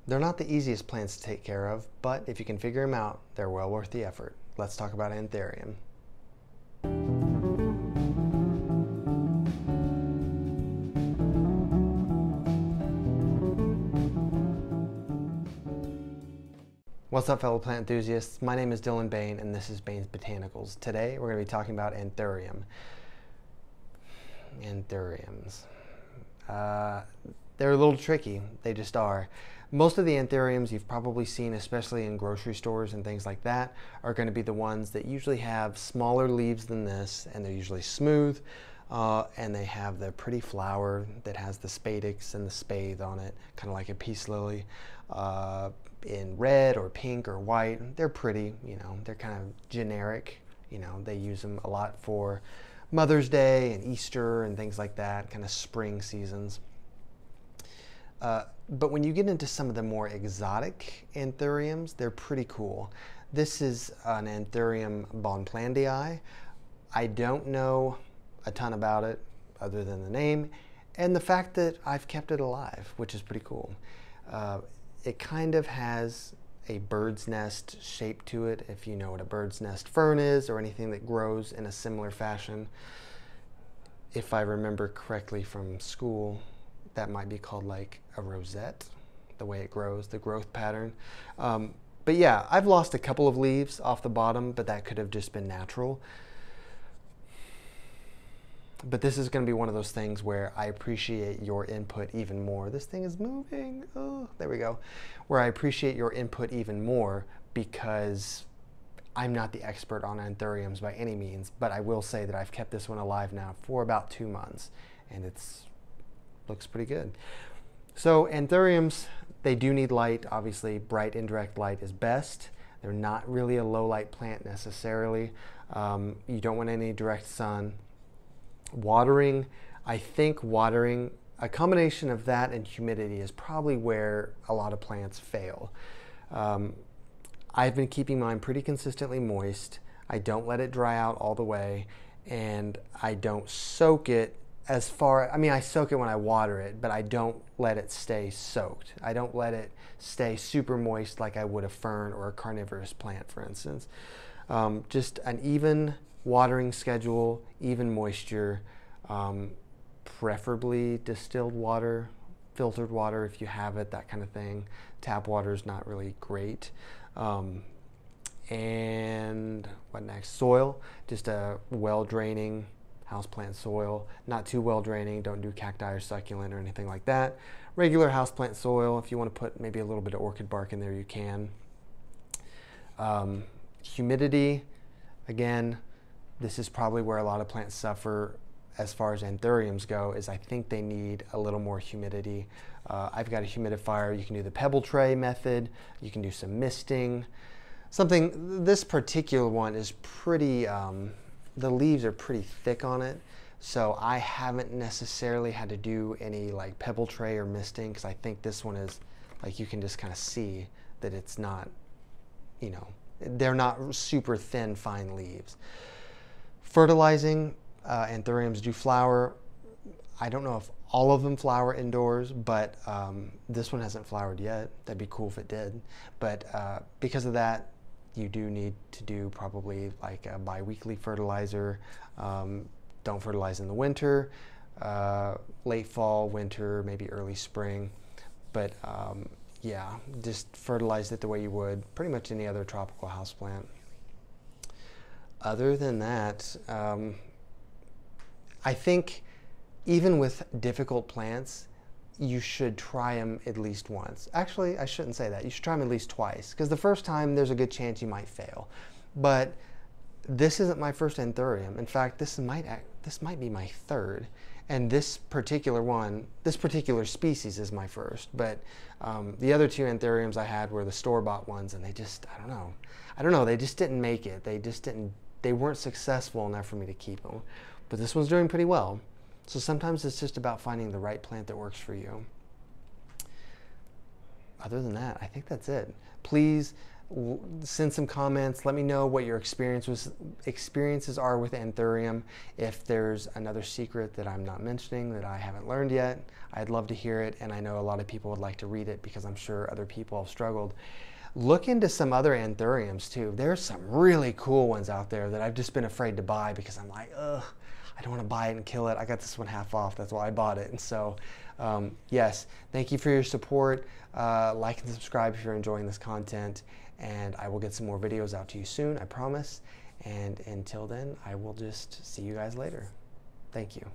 They're not the easiest plants to take care of, but if you can figure them out, they're well worth the effort. Let's talk about Anthurium. What's up, fellow plant enthusiasts? My name is Dylan Bain, and this is Bain's Botanicals. Today, we're going to be talking about Anthurium. Anthuriums. They're a little tricky. They just are. Most of the Anthuriums you've probably seen, especially in grocery stores and things like that, are going to be the ones that usually have smaller leaves than this, and they're usually smooth, and they have the pretty flower that has the spadix and the spathe on it, kind of like a peace lily, in red or pink or white. They're pretty, you know, they're kind of generic. You know, they use them a lot for Mother's Day and Easter and things like that, kind of spring seasons. But when you get into some of the more exotic Anthuriums, they're pretty cool. This is an Anthurium bonplandii. I don't know a ton about it other than the name and the fact that I've kept it alive, which is pretty cool. It kind of has a bird's nest shape to it, if you know what a bird's nest fern is or anything that grows in a similar fashion. If I remember correctly from school, that might be called like a rosette, the way it grows, the growth pattern. But yeah, I've lost a couple of leaves off the bottom, but that could have just been natural. But this is going to be one of those things where I appreciate your input even more. This thing is moving. Oh, there we go. Where I appreciate your input even more because I'm not the expert on Anthuriums by any means, but I will say that I've kept this one alive now for about 2 months, and it's looks pretty good. So Anthuriums, they do need light. Obviously, bright indirect light is best. They're not really a low light plant necessarily. You don't want any direct sun. Watering, I think watering, a combination of that and humidity is probably where a lot of plants fail. I've been keeping mine pretty consistently moist. I don't let it dry out all the way, and I don't soak it as far, I mean, I soak it when I water it, but I don't let it stay soaked. I don't let it stay super moist like I would a fern or a carnivorous plant, for instance. Just an even watering schedule, even moisture, preferably distilled water, filtered water if you have it, that kind of thing. Tap water is not really great. And what next? Soil, just a well-draining houseplant soil, not too well draining. Don't do cacti or succulent or anything like that. Regular houseplant soil, if you want to put maybe a little bit of orchid bark in there, you can. Humidity, again, this is probably where a lot of plants suffer as far as Anthuriums go, is I think they need a little more humidity. I've got a humidifier. You can do the pebble tray method. You can do some misting. This particular one is pretty, the leaves are pretty thick on it, so I haven't necessarily had to do any like pebble tray or misting, because I think this one is, like, you can just kind of see that it's not, you know, they're not super thin, fine leaves. Fertilizing, Anthuriums do flower. I don't know if all of them flower indoors, but this one hasn't flowered yet. That'd be cool if it did. But because of that, you do need to do probably like a bi-weekly fertilizer. Don't fertilize in the winter, late fall, winter, maybe early spring. But yeah, just fertilize it the way you would pretty much any other tropical houseplant. Other than that, I think even with difficult plants, you should try them at least once. Actually, I shouldn't say that. You should try them at least twice, because the first time there's a good chance you might fail. But this isn't my first Anthurium. In fact, this might be my third. And this particular one, this particular species is my first. But the other two Anthuriums I had were the store-bought ones, and they just, I don't know, they just didn't make it. They weren't successful enough for me to keep them. But this one's doing pretty well. So sometimes it's just about finding the right plant that works for you. Other than that, I think that's it. Please Send some comments. Let me know what your experiences are with Anthurium. If there's another secret that I'm not mentioning that I haven't learned yet, I'd love to hear it. And I know a lot of people would like to read it because I'm sure other people have struggled. Look into some other Anthuriums too. There's some really cool ones out there that I've just been afraid to buy because I'm like, ugh, I don't want to buy it and kill it. I got this one half off. That's why I bought it. And so, yes, thank you for your support. Like and subscribe if you're enjoying this content. And I will get some more videos out to you soon, I promise. And until then, I will just see you guys later. Thank you.